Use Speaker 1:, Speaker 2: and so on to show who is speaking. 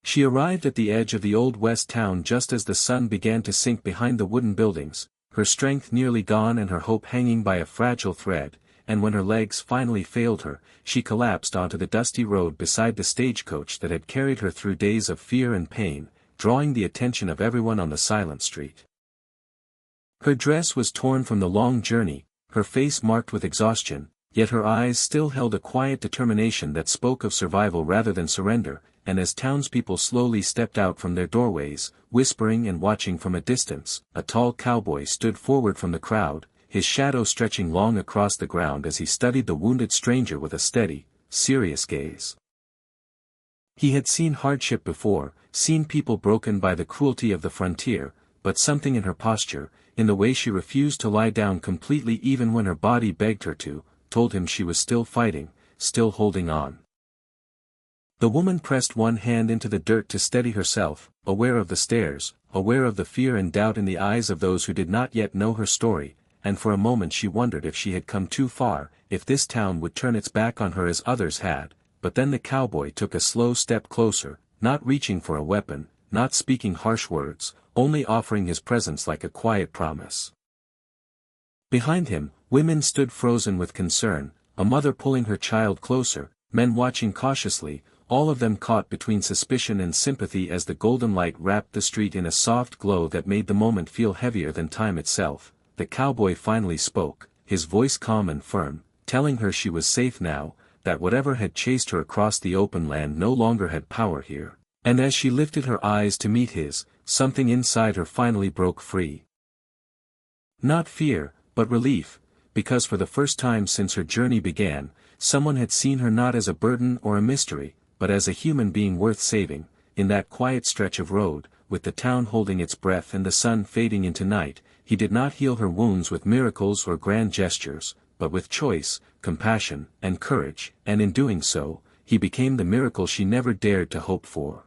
Speaker 1: She arrived at the edge of the old west town just as the sun began to sink behind the wooden buildings, her strength nearly gone and her hope hanging by a fragile thread, and when her legs finally failed her, she collapsed onto the dusty road beside the stagecoach that had carried her through days of fear and pain, drawing the attention of everyone on the silent street. Her dress was torn from the long journey, her face marked with exhaustion, yet her eyes still held a quiet determination that spoke of survival rather than surrender, and as townspeople slowly stepped out from their doorways, whispering and watching from a distance, a tall cowboy stood forward from the crowd, his shadow stretching long across the ground as he studied the wounded stranger with a steady, serious gaze. He had seen hardship before, seen people broken by the cruelty of the frontier, but something in her posture, in the way she refused to lie down completely even when her body begged her to, told him she was still fighting, still holding on. The woman pressed one hand into the dirt to steady herself, aware of the stares, aware of the fear and doubt in the eyes of those who did not yet know her story, and for a moment she wondered if she had come too far, if this town would turn its back on her as others had, but then the cowboy took a slow step closer, not reaching for a weapon, not speaking harsh words, only offering his presence like a quiet promise. Behind him, women stood frozen with concern, a mother pulling her child closer, men watching cautiously, all of them caught between suspicion and sympathy as the golden light wrapped the street in a soft glow that made the moment feel heavier than time itself. The cowboy finally spoke, his voice calm and firm, telling her she was safe now, that whatever had chased her across the open land no longer had power here. And as she lifted her eyes to meet his, something inside her finally broke free. Not fear, but relief, because for the first time since her journey began, someone had seen her not as a burden or a mystery, but as a human being worth saving. In that quiet stretch of road, with the town holding its breath and the sun fading into night, he did not heal her wounds with miracles or grand gestures, but with choice, compassion, and courage, and in doing so, he became the miracle she never dared to hope for.